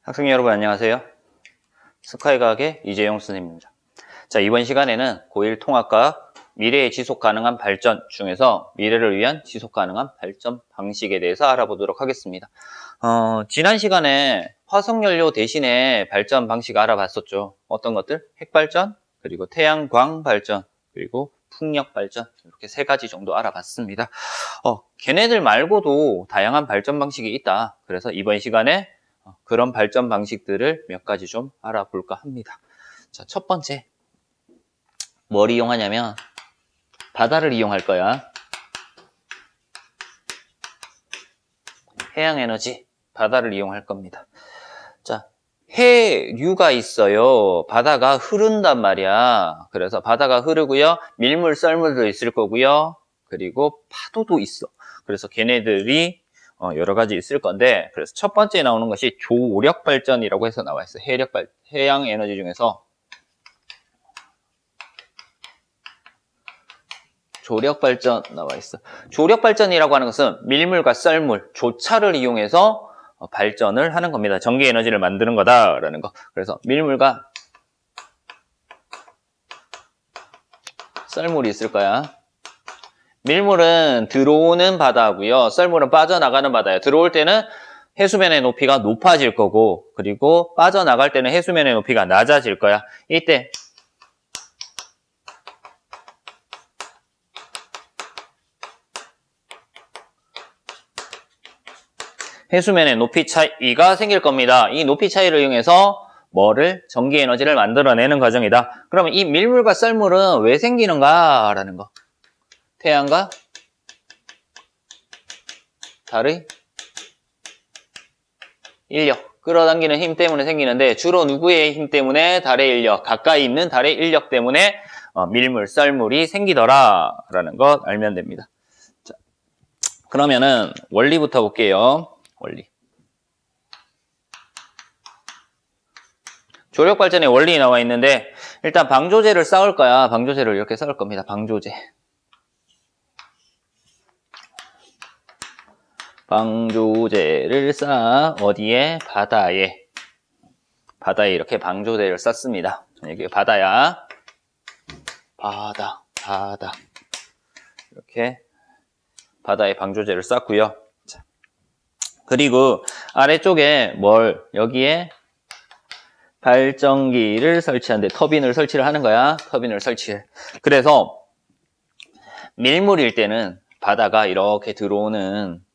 학생 여러분 안녕하세요. 스카이과학의 이재용 선생님입니다. 자, 이번 시간에는 고1 통합과학 미래의 지속 가능한 발전 중에서 미래를 위한 지속 가능한 발전 방식에 대해서 알아보도록 하겠습니다. 지난 시간에 화석연료 대신에 발전 방식 알아봤었죠. 어떤 것들? 핵발전, 그리고 태양광 발전, 그리고 풍력 발전, 이렇게 세 가지 정도 알아봤습니다. 걔네들 말고도 다양한 발전 방식이 있다. 그래서 이번 시간에 그런 발전 방식들을 몇 가지 좀 알아볼까 합니다. 자, 첫 번째, 뭘 이용하냐면 바다를 이용할 거야. 해양에너지, 바다를 이용할 겁니다. 자, 해류가 있어요. 바다가 흐른단 말이야. 그래서 바다가 흐르고요. 밀물, 썰물도 있을 거고요. 그리고 파도도 있어. 그래서 걔네들이 여러 가지 있을 건데, 그래서 첫 번째 나오는 것이 조력 발전이라고 해서 나와 있어요. 해양 에너지 중에서 조력 발전 나와 있어. 조력 발전이라고 하는 것은 밀물과 썰물, 조차를 이용해서 발전을 하는 겁니다. 전기 에너지를 만드는 거다라는 거. 그래서 밀물과 썰물이 있을 거야. 밀물은 들어오는 바다고요. 썰물은 빠져나가는 바다예요. 들어올 때는 해수면의 높이가 높아질 거고, 그리고 빠져나갈 때는 해수면의 높이가 낮아질 거야. 이때 해수면의 높이 차이가 생길 겁니다. 이 높이 차이를 이용해서 전기 에너지를 만들어내는 과정이다. 그러면 이 밀물과 썰물은 왜 생기는가라는 거. 태양과 달의 인력, 끌어당기는 힘 때문에 생기는데, 주로 누구의 힘 때문에? 달의 인력, 가까이 있는 달의 인력 때문에 밀물, 썰물이 생기더라라는 것 알면 됩니다. 자, 그러면은 원리부터 볼게요. 원리. 조력 발전의 원리 나와 있는데, 일단 방조제를 쌓을 거야. 방조제를 이렇게 쌓을 겁니다. 방조제. 방조제를 쌓아 어디에? 바다에. 바다에 이렇게 방조제를 쌓습니다. 여기 바다야. 바다. 이렇게 바다에 방조제를 쌓고요. 자, 그리고 아래쪽에 여기에 발전기를 설치하는데 터빈을 설치를 하는 거야. 터빈을 설치해. 그래서 밀물일 때는 바다가 이렇게 들어오는,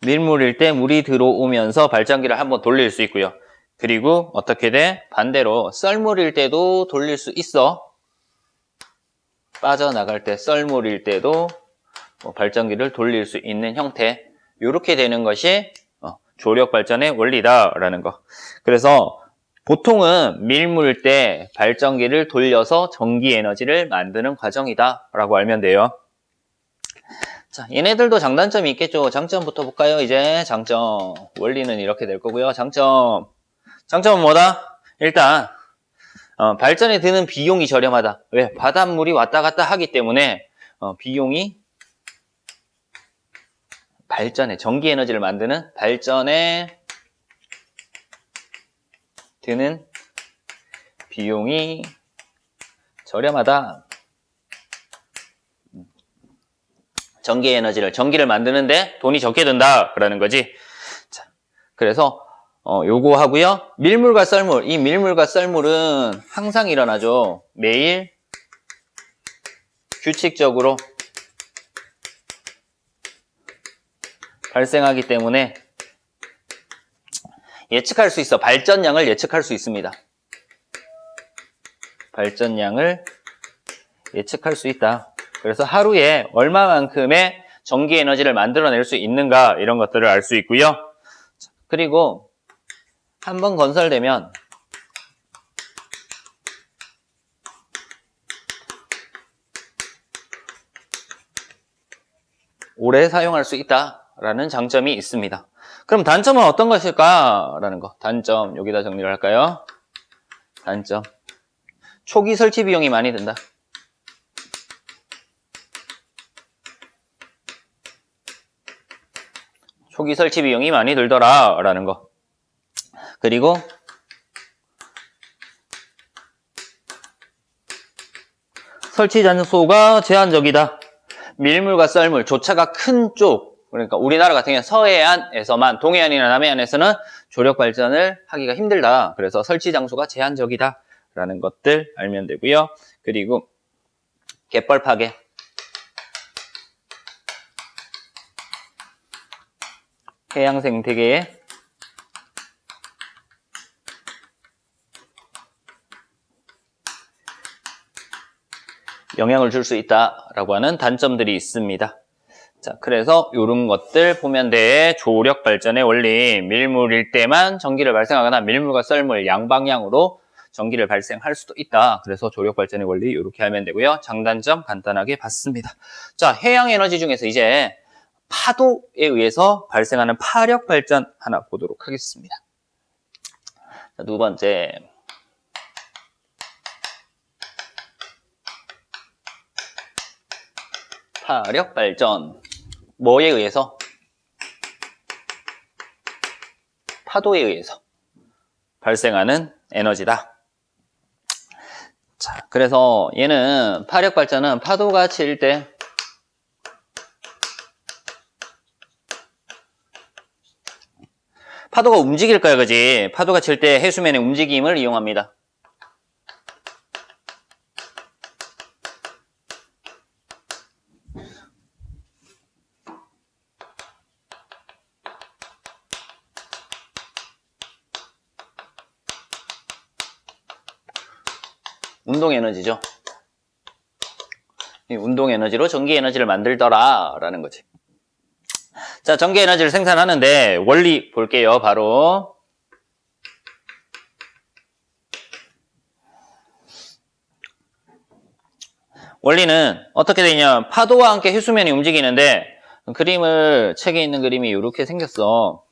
밀물일 때 물이 들어오면서 발전기를 한번 돌릴 수 있고요. 그리고 어떻게 돼? 반대로 썰물일 때도 돌릴 수 있어. 빠져나갈 때 썰물일 때도 발전기를 돌릴 수 있는 형태. 이렇게 되는 것이 조력 발전의 원리다라는 거. 그래서 보통은 밀물 때 발전기를 돌려서 전기 에너지를 만드는 과정이다라고 알면 돼요. 자, 얘네들도 장단점이 있겠죠. 장점부터 볼까요? 이제 장점. 원리는 이렇게 될 거고요. 장점은 뭐다? 일단 발전에 드는 비용이 저렴하다. 왜? 바닷물이 왔다 갔다 하기 때문에 비용이 전기 에너지를 만드는 발전에 드는 비용이 저렴하다. 전기를 만드는데 돈이 적게 든다라는 거지. 자, 그래서 요거 하고요. 밀물과 썰물. 이 밀물과 썰물은 항상 일어나죠. 매일 규칙적으로 발생하기 때문에 예측할 수 있어. 발전량을 예측할 수 있습니다. 발전량을 예측할 수 있다. 그래서 하루에 얼마만큼의 전기 에너지를 만들어낼 수 있는가, 이런 것들을 알 수 있고요. 그리고 한번 건설되면 오래 사용할 수 있다라는 장점이 있습니다. 그럼 단점은 어떤 것일까라는 거. 단점 여기다 정리를 할까요? 단점. 초기 설치 비용이 많이 든다. 초기 설치 비용이 많이 들더라 라는 거. 그리고 설치 장소가 제한적이다. 밀물과 썰물, 조차가 큰 쪽, 그러니까 우리나라 같은 경우는 서해안에서만, 동해안이나 남해안에서는 조력 발전을 하기가 힘들다. 그래서 설치 장소가 제한적이다 라는 것들 알면 되고요. 그리고 갯벌 파괴. 해양 생태계에 영향을 줄 수 있다라고 하는 단점들이 있습니다. 자, 그래서 이런 것들 보면 돼. 조력 발전의 원리, 밀물일 때만 전기를 발생하거나 밀물과 썰물 양방향으로 전기를 발생할 수도 있다. 그래서 조력 발전의 원리 이렇게 하면 되고요. 장단점 간단하게 봤습니다. 자, 해양 에너지 중에서 이제 파도에 의해서 발생하는 파력 발전 하나 보도록 하겠습니다. 자, 두 번째. 파력 발전. 뭐에 의해서? 파도에 의해서 발생하는 에너지다. 자, 그래서 얘는 파력 발전은 파도가 칠 때 파도가 움직일 거야, 그지? 파도가 칠 때 해수면의 움직임을 이용합니다. 운동 에너지죠. 이 운동 에너지로 전기 에너지를 만들더라 라는 거지. 자, 전기 에너지를 생산하는데 원리 볼게요. 바로 원리는 어떻게 되냐. 파도와 함께 해수면이 움직이는데 그림을, 책에 있는 그림이 이렇게 생겼어.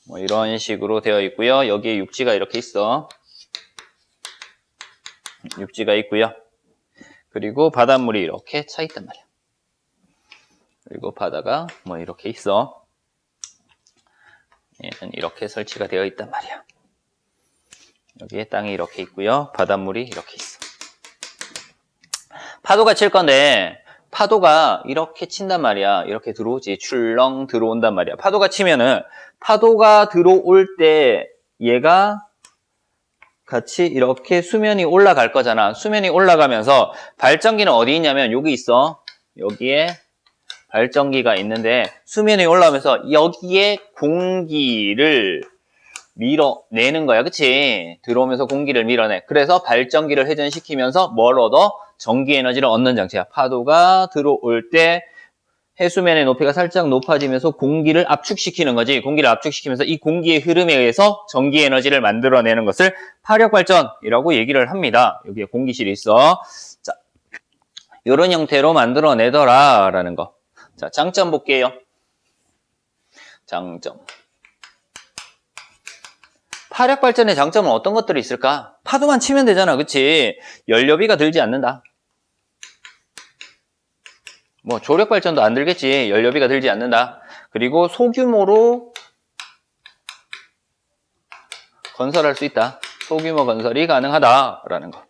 뭐 이런 식으로 되어 있고요. 여기에 육지가 이렇게 있어. 육지가 있고요. 그리고 바닷물이 이렇게 차 있단 말이야. 그리고 바다가 뭐 이렇게 있어. 얘는 이렇게 설치가 되어 있단 말이야. 여기에 땅이 이렇게 있고요. 바닷물이 이렇게 있어. 파도가 칠 건데 파도가 이렇게 친단 말이야. 이렇게 들어오지. 출렁 들어온단 말이야. 파도가 치면은 파도가 들어올 때 얘가 같이 이렇게 수면이 올라갈 거잖아. 수면이 올라가면서 발전기는 어디 있냐면 여기 있어. 여기에 발전기가 있는데 수면이 올라오면서 여기에 공기를 밀어내는 거야. 그치? 들어오면서 공기를 밀어내. 그래서 발전기를 회전시키면서 뭘 얻어? 전기 에너지를 얻는 장치야. 파도가 들어올 때 해수면의 높이가 살짝 높아지면서 공기를 압축시키는 거지. 공기를 압축시키면서 이 공기의 흐름에 의해서 전기 에너지를 만들어내는 것을 파력발전이라고 얘기를 합니다. 여기에 공기실이 있어. 자, 이런 형태로 만들어내더라라는 거. 자, 장점 볼게요. 장점. 파력발전의 장점은 어떤 것들이 있을까? 파도만 치면 되잖아. 그치? 연료비가 들지 않는다. 뭐 조력발전도 안 들겠지. 연료비가 들지 않는다. 그리고 소규모로 건설할 수 있다. 소규모 건설이 가능하다라는 거.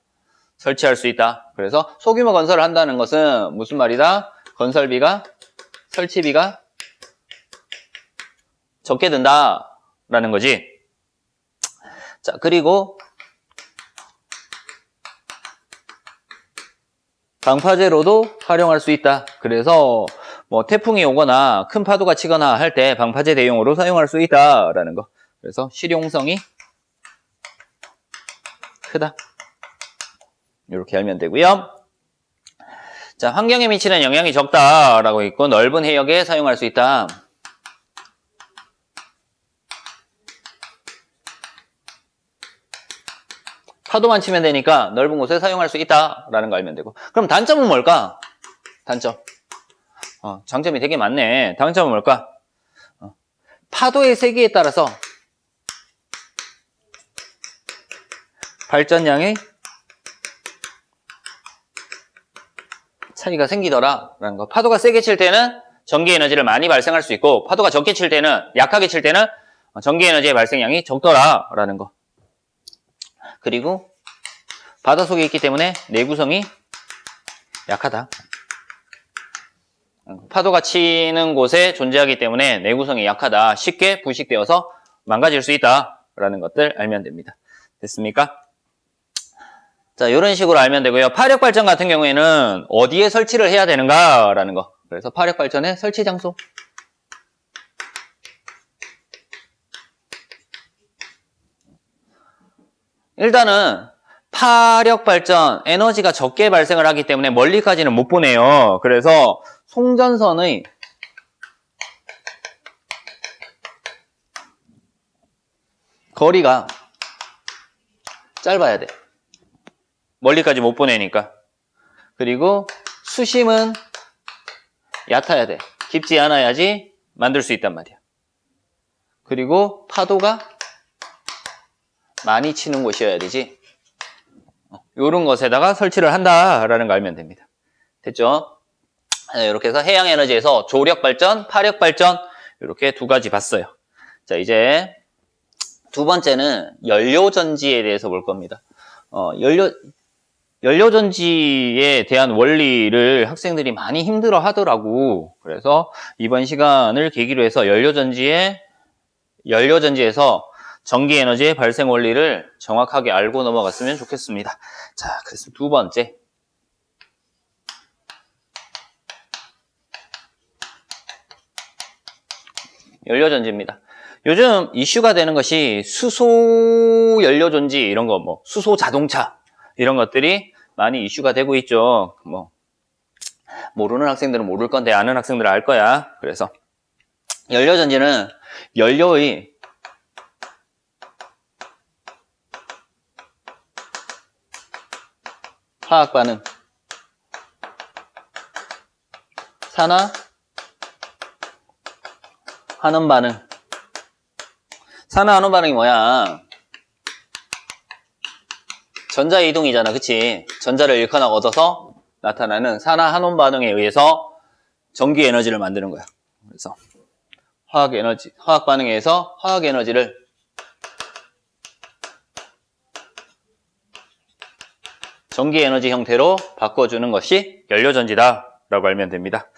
설치할 수 있다. 그래서 소규모 건설을 한다는 것은 무슨 말이다? 건설비가, 설치비가 적게 든다라는 거지. 자, 그리고 방파제로도 활용할 수 있다. 그래서 뭐 태풍이 오거나 큰 파도가 치거나 할 때 방파제 대용으로 사용할 수 있다라는 거. 그래서 실용성이 크다. 이렇게 알면 되고요. 자, 환경에 미치는 영향이 적다라고 있고 넓은 해역에 사용할 수 있다. 파도만 치면 되니까 넓은 곳에 사용할 수 있다라는 거 알면 되고. 그럼 단점은 뭘까? 단점. 장점이 되게 많네. 단점은 뭘까? 파도의 세기에 따라서 발전량의 차이가 생기더라라는 거. 파도가 세게 칠 때는 전기 에너지를 많이 발생할 수 있고 파도가 적게 칠 때는 약하게 칠 때는 전기 에너지의 발생량이 적더라라는 거. 그리고 바다 속에 있기 때문에 내구성이 약하다. 파도가 치는 곳에 존재하기 때문에 내구성이 약하다. 쉽게 부식되어서 망가질 수 있다라는 것들 알면 됩니다. 됐습니까? 자, 이런 식으로 알면 되고요. 파력발전 같은 경우에는 어디에 설치를 해야 되는가라는 거. 그래서 파력발전의 설치 장소. 일단은 파력발전, 에너지가 적게 발생을 하기 때문에 멀리까지는 못 보내요. 그래서 송전선의 거리가 짧아야 돼. 멀리까지 못 보내니까. 그리고 수심은 얕아야 돼. 깊지 않아야지 만들 수 있단 말이야. 그리고 파도가 많이 치는 곳이어야 되지. 이런 것에다가 설치를 한다라는 거 알면 됩니다. 됐죠? 이렇게 해서 해양에너지에서 조력발전, 파력발전 이렇게 두 가지 봤어요. 자, 이제 두 번째는 연료전지에 대해서 볼 겁니다. 연료전지에 대한 원리를 학생들이 많이 힘들어 하더라고. 그래서 이번 시간을 계기로 해서 연료전지에서 전기에너지의 발생 원리를 정확하게 알고 넘어갔으면 좋겠습니다. 자, 그래서 두 번째. 연료전지입니다. 요즘 이슈가 되는 것이 수소 연료전지 이런 거, 뭐 수소 자동차 이런 것들이 많이 이슈가 되고 있죠. 뭐 모르는 학생들은 모를 건데 아는 학생들은 알 거야. 그래서 연료전지는 연료의 화학 반응, 산화, 환원 반응. 산화 환원 반응이 뭐야? 전자 이동이잖아, 그치? 전자를 잃거나 얻어서 나타나는 산화 환원 반응에 의해서 전기 에너지를 만드는 거야. 그래서 화학 반응에 의해서 화학 에너지를 전기 에너지 형태로 바꿔주는 것이 연료전지다라고 알면 됩니다.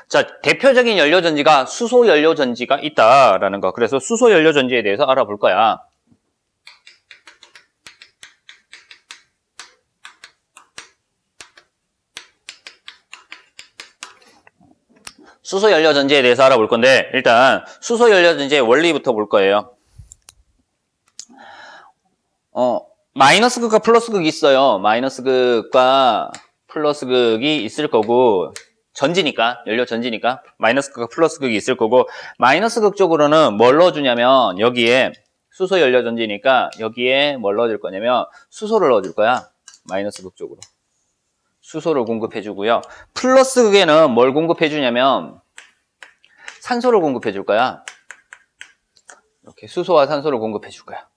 자, 대표적인 연료전지가 수소 연료전지가 있다라는 거. 그래서 수소 연료전지에 대해서 알아볼 거야. 수소 연료전지에 대해서 알아볼 건데 일단 수소 연료전지의 원리부터 볼 거예요. 마이너스 극과 플러스 극이 있어요. 마이너스 극과 플러스 극이 있을 거고 전지니까, 연료 전지니까 마이너스 극과 플러스 극이 있을 거고 마이너스 극 쪽으로는 뭘 넣어주냐면 여기에 수소 연료 전지니까 여기에 뭘 넣어줄 거냐면 수소를 넣어줄 거야. 마이너스 극 쪽으로. 수소를 공급해 주고요. 플러스 극에는 뭘 공급해 주냐면 산소를 공급해 줄 거야. 이렇게 수소와 산소를 공급해 줄 거야.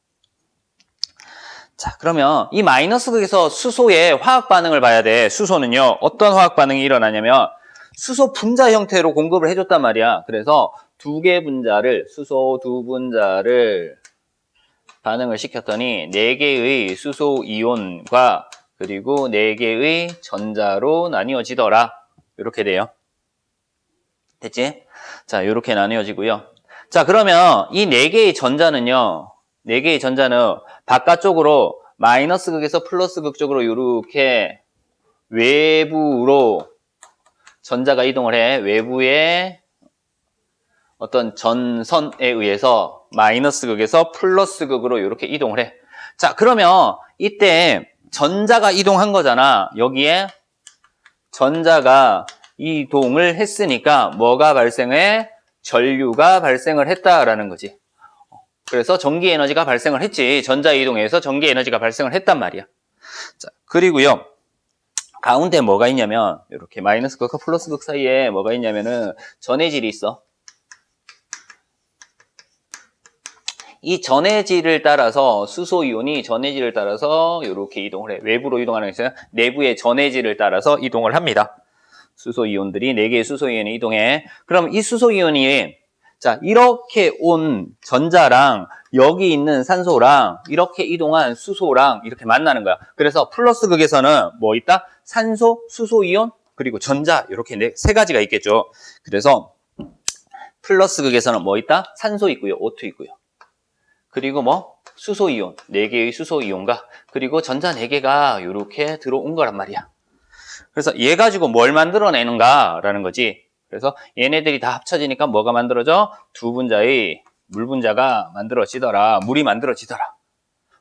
자, 그러면 이 마이너스 극에서 수소의 화학 반응을 봐야 돼. 수소는요, 어떤 화학 반응이 일어나냐면 수소 분자 형태로 공급을 해줬단 말이야. 그래서 두 개 분자를, 수소 두 분자를 반응을 시켰더니 4개의 수소 이온과 그리고 4개의 전자로 나뉘어지더라. 이렇게 돼요. 됐지? 자, 이렇게 나뉘어지고요. 자, 그러면 이 4개의 전자는요, 4개의 전자는 바깥쪽으로 마이너스 극에서 플러스 극 쪽으로 이렇게 외부로 전자가 이동을 해. 외부의 어떤 전선에 의해서 마이너스 극에서 플러스 극으로 이렇게 이동을 해. 자, 그러면 이때 전자가 이동한 거잖아. 여기에 전자가 이동을 했으니까 뭐가 발생해? 전류가 발생을 했다라는 거지. 그래서 전기 에너지가 발생을 했지. 전자 이동에서 전기 에너지가 발생을 했단 말이야. 자, 그리고요. 가운데 뭐가 있냐면 이렇게 마이너스 극과 플러스 극 사이에 뭐가 있냐면은 전해질이 있어. 이 전해질을 따라서 수소 이온이 전해질을 따라서 이렇게 이동을 해. 외부로 이동하는 게 있어요. 내부의 전해질을 따라서 이동을 합니다. 수소이온들이 4개의 수소이온이 이동해. 그럼 이 수소이온이 자, 이렇게 온 전자랑 여기 있는 산소랑 이렇게 이동한 수소랑 이렇게 만나는 거야. 그래서 플러스 극에서는 뭐 있다? 산소, 수소이온, 그리고 전자 이렇게 세 가지가 있겠죠. 그래서 플러스 극에서는 뭐 있다? 산소 있고요. O2 있고요. 그리고 뭐 수소이온, 4개의 수소이온과 그리고 전자 4개가 이렇게 들어온 거란 말이야. 그래서 얘 가지고 뭘 만들어내는가라는 거지. 그래서 얘네들이 다 합쳐지니까 뭐가 만들어져? 두 분자의 물 분자가 만들어지더라. 물이 만들어지더라.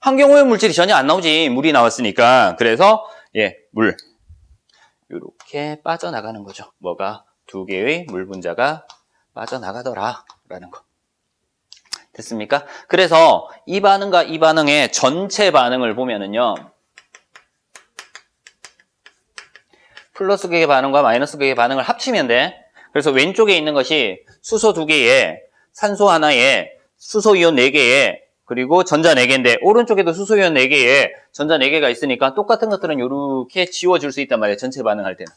환경오염 물질이 전혀 안 나오지. 물이 나왔으니까. 그래서 물 이렇게 빠져나가는 거죠. 뭐가? 2개의 물 분자가 빠져나가더라 라는 거. 됐습니까? 그래서 이 반응과 이 반응의 전체 반응을 보면은요. 플러스 극의 반응과 마이너스 극의 반응을 합치면 돼. 그래서 왼쪽에 있는 것이 수소 2개에 산소 하나에 수소이온 4개에 그리고 전자 4개인데 오른쪽에도 수소이온 4개에 전자 4개가 있으니까 똑같은 것들은 이렇게 지워줄 수 있단 말이에요. 전체 반응할 때는.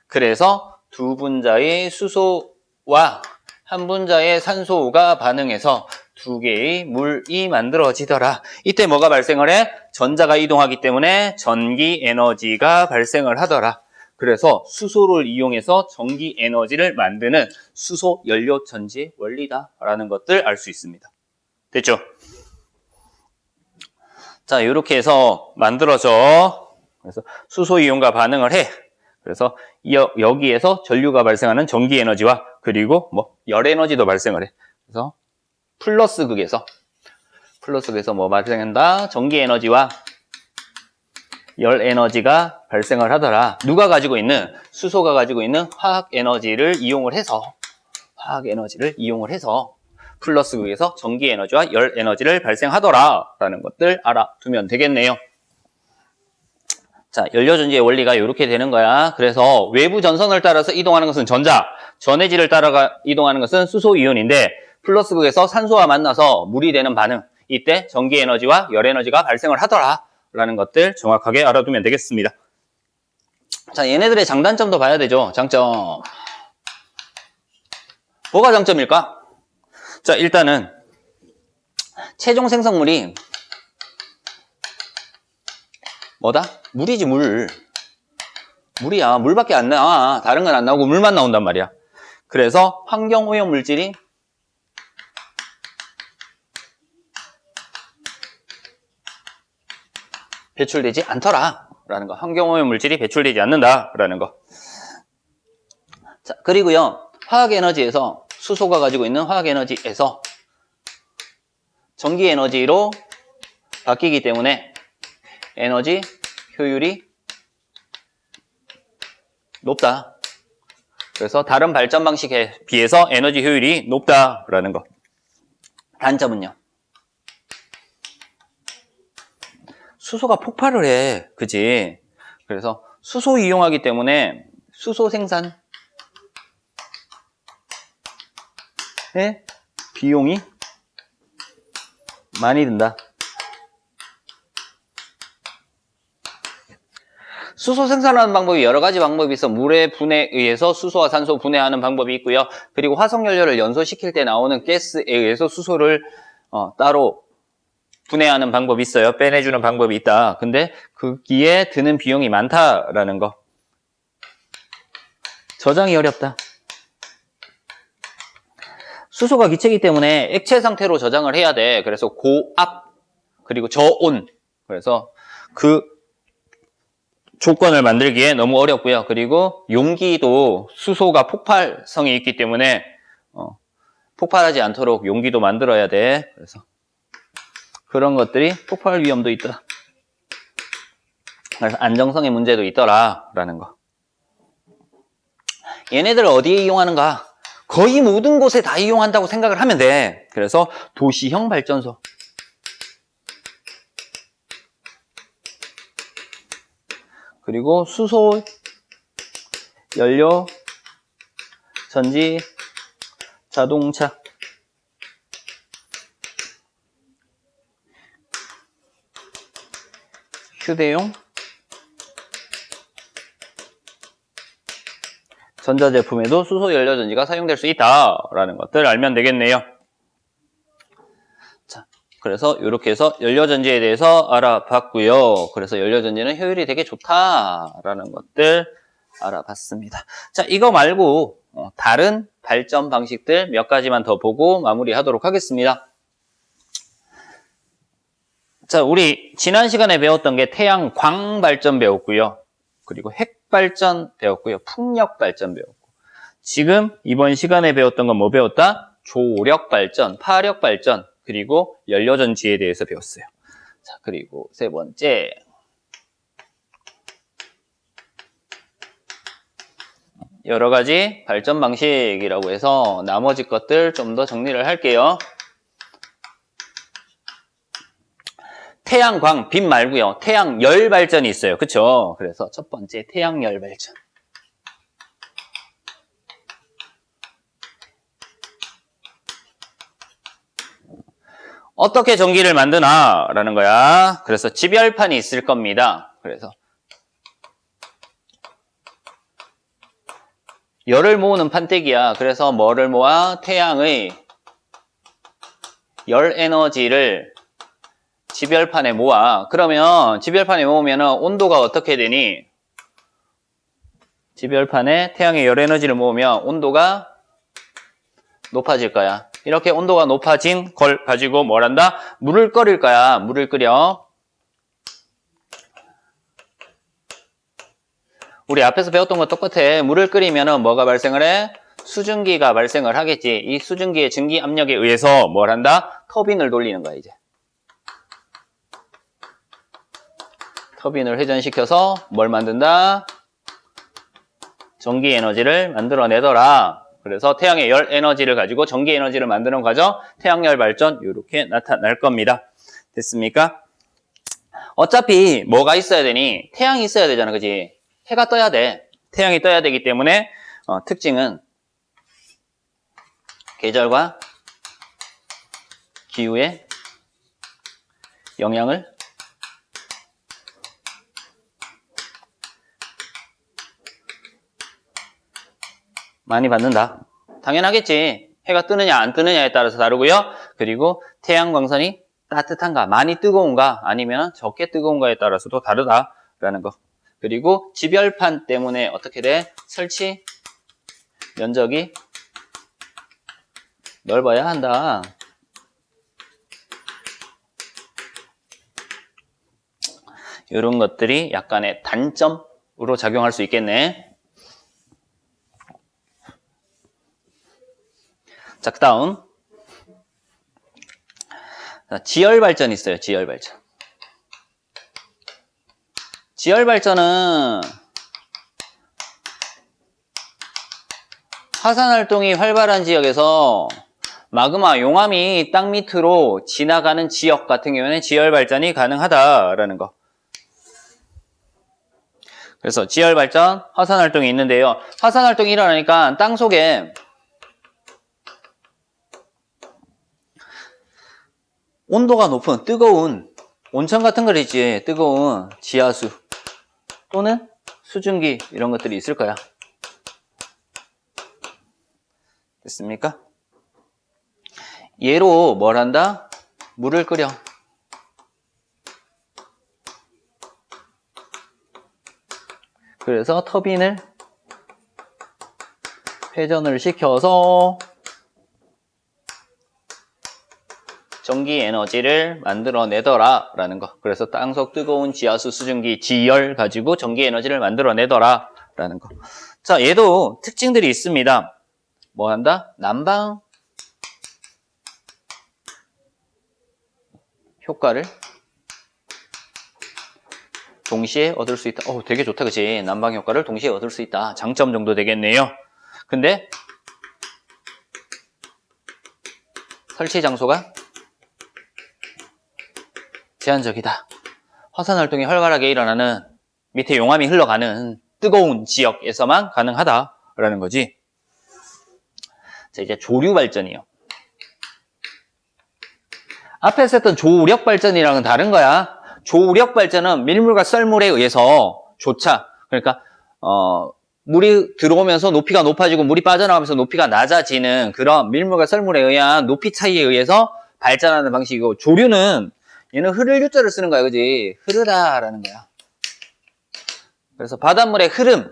그래서 두 분자의 수소와 한 분자의 산소가 반응해서 2개의 물이 만들어지더라. 이때 뭐가 발생을 해? 전자가 이동하기 때문에 전기 에너지가 발생을 하더라. 그래서 수소를 이용해서 전기 에너지를 만드는 수소 연료 전지 원리다라는 것들 알 수 있습니다. 됐죠? 자, 이렇게 해서 만들어져. 그래서 수소 이온과 반응을 해. 그래서 여기에서 전류가 발생하는 전기 에너지와 그리고 뭐 열 에너지도 발생을 해. 그래서 플러스 극에서 뭐 발생한다? 전기 에너지와 열 에너지가 발생을 하더라. 누가 가지고 있는? 수소가 가지고 있는 화학 에너지를 이용을 해서 플러스 극에서 전기 에너지와 열 에너지를 발생하더라 라는 것들 알아두면 되겠네요. 자, 연료전지의 원리가 이렇게 되는 거야. 그래서 외부 전선을 따라서 이동하는 것은 전자, 전해질을 따라 이동하는 것은 수소이온인데 플러스 극에서 산소와 만나서 물이 되는 반응, 이때 전기 에너지와 열 에너지가 발생을 하더라 라는 것들 정확하게 알아두면 되겠습니다. 자, 얘네들의 장단점도 봐야 되죠. 장점. 뭐가 장점일까? 자, 일단은 최종 생성물이 뭐다? 물이지, 물. 물이야. 물밖에 안 나와. 다른 건 안 나오고 물만 나온단 말이야. 그래서 환경오염 물질이 배출되지 않더라 라는 거. 환경오염 물질이 배출되지 않는다 라는 거. 자, 그리고요. 화학에너지에서 수소가 가지고 있는 화학에너지에서 전기에너지로 바뀌기 때문에 에너지 효율이 높다. 그래서 다른 발전 방식에 비해서 에너지 효율이 높다라는 거. 단점은요. 수소가 폭발을 해. 그지? 그래서 수소 이용하기 때문에 수소 생산에 비용이 많이 든다. 수소 생산하는 방법이 여러 가지 방법이 있어. 물의 분해에 의해서 수소와 산소 분해하는 방법이 있고요. 그리고 화석연료를 연소시킬 때 나오는 가스에 의해서 수소를 따로 분해하는 방법이 있어요. 빼내주는 방법이 있다. 근데 거기에 드는 비용이 많다라는 거. 저장이 어렵다. 수소가 기체이기 때문에 액체 상태로 저장을 해야 돼. 그래서 고압 그리고 저온. 그래서 그 조건을 만들기에 너무 어렵고요. 그리고 용기도 수소가 폭발성이 있기 때문에 폭발하지 않도록 용기도 만들어야 돼. 그래서 그런 것들이 폭발 위험도 있다. 그래서 안정성의 문제도 있더라라는 거. 얘네들 어디에 이용하는가? 거의 모든 곳에 다 이용한다고 생각을 하면 돼. 그래서 도시형 발전소. 그리고 수소, 연료, 전지, 자동차. 휴대용, 전자제품에도 수소 연료전지가 사용될 수 있다라는 것들 알면 되겠네요. 자, 그래서 이렇게 해서 연료전지에 대해서 알아봤고요. 그래서 연료전지는 효율이 되게 좋다라는 것들 알아봤습니다. 자, 이거 말고 다른 발전 방식들 몇 가지만 더 보고 마무리하도록 하겠습니다. 자, 우리 지난 시간에 배웠던 게 태양광 발전 배웠고요. 그리고 핵 발전 배웠고요. 풍력 발전 배웠고. 지금 이번 시간에 배웠던 건 뭐 배웠다? 조력 발전, 파력 발전, 그리고 연료전지에 대해서 배웠어요. 자, 그리고 세 번째. 여러 가지 발전 방식이라고 해서 나머지 것들 좀 더 정리를 할게요. 태양광, 빛 말고요. 태양열 발전이 있어요. 그쵸? 그래서 첫 번째 태양열 발전. 어떻게 전기를 만드나? 라는 거야. 그래서 집열판이 있을 겁니다. 그래서 열을 모으는 판때기야. 그래서 뭐를 모아? 태양의 열 에너지를 집열판에 모아. 그러면 집열판에 모으면 온도가 어떻게 되니? 집열판에 태양의 열 에너지를 모으면 온도가 높아질 거야. 이렇게 온도가 높아진 걸 가지고 뭘 한다? 물을 끓일 거야. 물을 끓여. 우리 앞에서 배웠던 거 똑같아. 물을 끓이면 뭐가 발생을 해? 수증기가 발생을 하겠지. 이 수증기의 증기 압력에 의해서 뭘 한다? 터빈을 돌리는 거야, 이제. 터빈을 회전시켜서 뭘 만든다? 전기 에너지를 만들어내더라. 그래서 태양의 열 에너지를 가지고 전기 에너지를 만드는 과정, 태양열 발전 이렇게 나타날 겁니다. 됐습니까? 어차피 뭐가 있어야 되니? 태양이 있어야 되잖아, 그지? 해가 떠야 돼. 태양이 떠야 되기 때문에 특징은 계절과 기후의 영향을 많이 받는다. 당연하겠지. 해가 뜨느냐 안 뜨느냐에 따라서 다르고요. 그리고 태양 광선이 따뜻한가, 많이 뜨거운가, 아니면 적게 뜨거운가에 따라서도 다르다라는 거. 그리고 집열판 때문에 어떻게 돼? 설치 면적이 넓어야 한다. 이런 것들이 약간의 단점으로 작용할 수 있겠네. 자, 그 다음. 지열발전이 있어요, 지열발전. 지열발전은 화산활동이 활발한 지역에서 마그마, 용암이 땅 밑으로 지나가는 지역 같은 경우에는 지열발전이 가능하다라는 거. 그래서 지열발전, 화산활동이 있는데요. 화산활동이 일어나니까 땅 속에 온도가 높은 뜨거운 온천 같은 걸 있지. 뜨거운 지하수 또는 수증기 이런 것들이 있을 거야. 됐습니까? 얘로 뭘 한다? 물을 끓여. 그래서 터빈을 회전을 시켜서 전기 에너지를 만들어내더라 라는 거. 그래서 땅속 뜨거운 지하수 수증기 지열 가지고 전기 에너지를 만들어내더라 라는 거. 자, 얘도 특징들이 있습니다. 뭐 한다? 난방 효과를 동시에 얻을 수 있다. 되게 좋다, 그치? 난방 효과를 동시에 얻을 수 있다. 장점 정도 되겠네요. 근데 설치 장소가 제한적이다. 화산활동이 활발하게 일어나는 밑에 용암이 흘러가는 뜨거운 지역에서만 가능하다라는 거지. 자, 이제 조류발전이요. 앞에서 했던 조력발전이랑은 다른 거야. 조력발전은 밀물과 썰물에 의해서 조차, 그러니까 물이 들어오면서 높이가 높아지고 물이 빠져나가면서 높이가 낮아지는 그런 밀물과 썰물에 의한 높이 차이에 의해서 발전하는 방식이고, 조류는 얘는 흐를 유자를 쓰는 거야, 그지? 흐르다라는 거야. 그래서 바닷물의 흐름,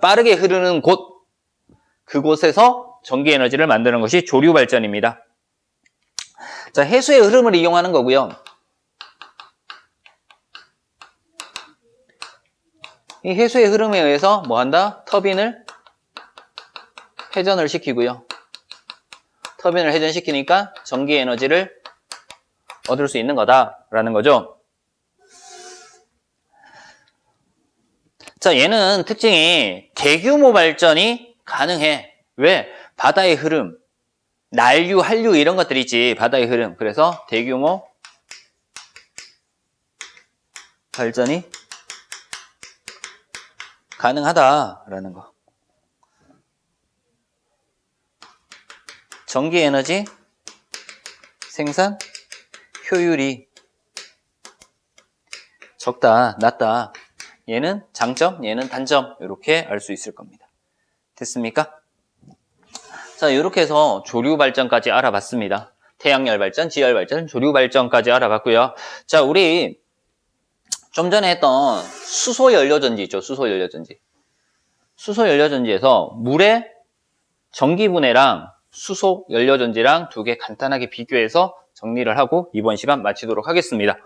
빠르게 흐르는 곳, 그곳에서 전기 에너지를 만드는 것이 조류 발전입니다. 자, 해수의 흐름을 이용하는 거고요. 이 해수의 흐름에 의해서 뭐 한다? 터빈을 회전을 시키고요. 터빈을 회전시키니까 전기 에너지를 얻을 수 있는 거다라는 거죠. 자, 얘는 특징이 대규모 발전이 가능해. 왜? 바다의 흐름, 난류, 한류 이런 것들이 있지. 바다의 흐름. 그래서 대규모 발전이 가능하다라는 거. 전기 에너지 생산 효율이 적다, 낮다. 얘는 장점, 얘는 단점. 이렇게 알 수 있을 겁니다. 됐습니까? 자, 이렇게 해서 조류 발전까지 알아봤습니다. 태양열 발전, 지열 발전, 조류 발전까지 알아봤고요. 자, 우리 좀 전에 했던 수소 연료전지 있죠? 수소 연료전지. 수소 연료전지에서 물의 전기 분해랑 수소 연료전지랑 두 개 간단하게 비교해서 정리를 하고 이번 시간 마치도록 하겠습니다.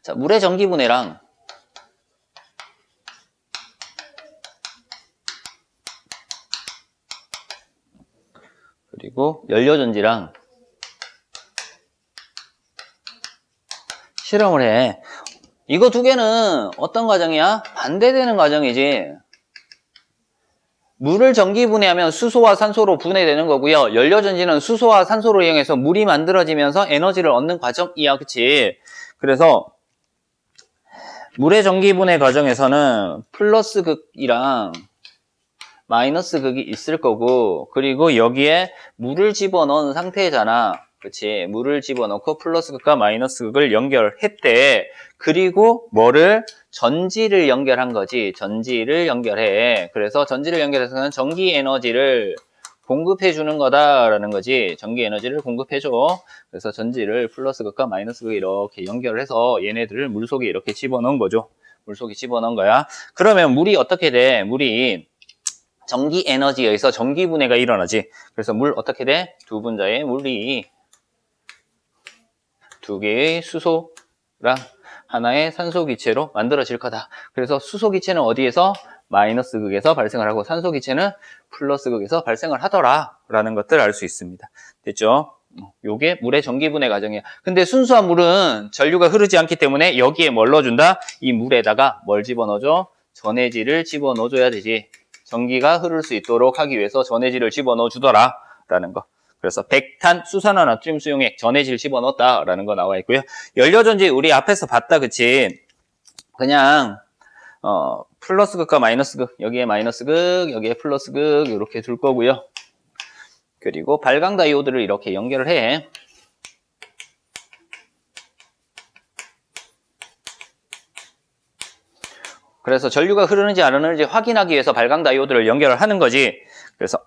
자, 물의 전기 분해랑 그리고 연료전지랑 실험을 해. 이거 두 개는 어떤 과정이야? 반대되는 과정이지. 물을 전기 분해하면 수소와 산소로 분해되는 거고요. 연료전지는 수소와 산소로 이용해서 물이 만들어지면서 에너지를 얻는 과정이야. 그치? 그래서 물의 전기 분해 과정에서는 플러스 극이랑 마이너스 극이 있을 거고, 그리고 여기에 물을 집어넣은 상태잖아. 그치? 물을 집어넣고 플러스 극과 마이너스 극을 연결했대. 그리고 뭐를? 전지를 연결한 거지. 전지를 연결해. 그래서 전지를 연결해서는 전기 에너지를 공급해 주는 거다라는 거지. 전기 에너지를 공급해 줘. 그래서 전지를 플러스 극과 마이너스 극 이렇게 연결을 해서 얘네들을 물속에 이렇게 집어넣은 거죠. 물속에 집어넣은 거야. 그러면 물이 어떻게 돼? 물이 전기 에너지에 의해서 전기 분해가 일어나지. 그래서 물 어떻게 돼? 두 분자의 물이 두 개의 수소랑 하나의 산소 기체로 만들어질 거다. 그래서 수소 기체는 어디에서? 마이너스 극에서 발생을 하고 산소 기체는 플러스 극에서 발생을 하더라 라는 것들 알 수 있습니다. 됐죠? 요게 물의 전기 분해 과정이야. 근데 순수한 물은 전류가 흐르지 않기 때문에 여기에 뭘 넣어준다? 이 물에다가 뭘 집어넣어줘? 전해질을 집어넣어줘야 되지. 전기가 흐를 수 있도록 하기 위해서 전해질을 집어넣어 주더라 라는 거. 그래서 백탄, 수산화, 나트륨 수용액, 전해질 집어넣었다 라는 거 나와 있고요. 연료전지 우리 앞에서 봤다, 그치? 그냥 플러스 극과 마이너스 극, 여기에 마이너스 극, 여기에 플러스 극 이렇게 둘 거고요. 그리고 발광 다이오드를 이렇게 연결을 해. 그래서 전류가 흐르는지 안 흐르는지 확인하기 위해서 발광 다이오드를 연결을 하는 거지. 그래서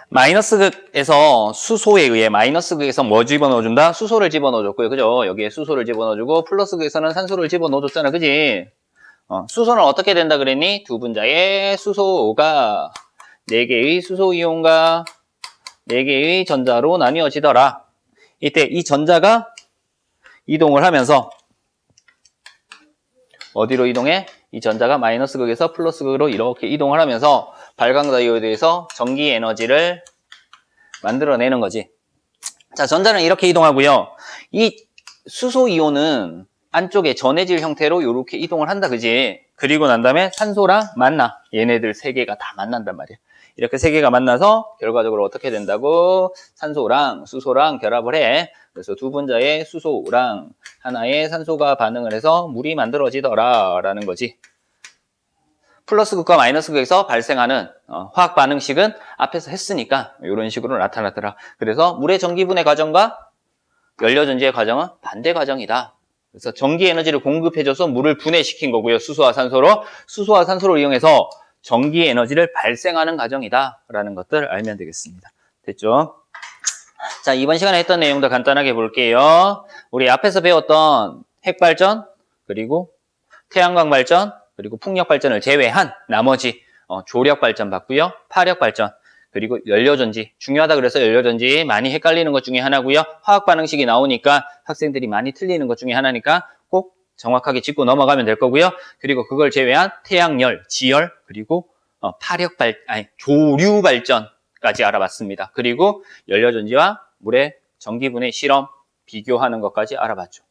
마이너스 극에서 수소에 의해 마이너스 극에서 뭐 집어넣어준다? 수소를 집어넣어줬고요. 그죠? 여기에 수소를 집어넣어주고 플러스 극에서는 산소를 집어넣어줬잖아. 그지? 수소는 어떻게 된다 그랬니? 두 분자의 수소가 4개의 수소 이온과 4개의 전자로 나뉘어지더라. 이때 이 전자가 이동을 하면서 어디로 이동해? 이 전자가 마이너스 극에서 플러스 극으로 이렇게 이동을 하면서 발광 다이오드에서 전기 에너지를 만들어내는 거지. 자, 전자는 이렇게 이동하고요. 이 수소 이온은 안쪽에 전해질 형태로 이렇게 이동을 한다, 그지? 그리고 난 다음에 산소랑 만나. 얘네들 3개가 다 만난단 말이야. 이렇게 3개가 만나서 결과적으로 어떻게 된다고? 산소랑 수소랑 결합을 해. 그래서 두 분자의 수소랑 하나의 산소가 반응을 해서 물이 만들어지더라 라는 거지. 플러스 극과 마이너스 극에서 발생하는 화학 반응식은 앞에서 했으니까 이런 식으로 나타나더라. 그래서 물의 전기분해 과정과 연료전지의 과정은 반대 과정이다. 그래서 전기 에너지를 공급해줘서 물을 분해시킨 거고요. 수소와 산소로. 수소와 산소를 이용해서 전기 에너지를 발생하는 과정이다라는 것들 알면 되겠습니다. 됐죠? 자, 이번 시간에 했던 내용도 간단하게 볼게요. 우리 앞에서 배웠던 핵발전, 그리고 태양광 발전, 그리고 풍력 발전을 제외한 나머지 조력 발전 봤고요. 파력 발전, 그리고 연료전지. 중요하다 그래서 연료전지 많이 헷갈리는 것 중에 하나고요. 화학 반응식이 나오니까 학생들이 많이 틀리는 것 중에 하나니까 꼭 정확하게 짚고 넘어가면 될 거고요. 그리고 그걸 제외한 태양열, 지열, 그리고 조류 발전까지 알아봤습니다. 그리고 연료전지와 물의 전기분해 실험 비교하는 것까지 알아봤죠.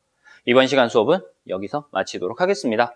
이번 시간 수업은 여기서 마치도록 하겠습니다.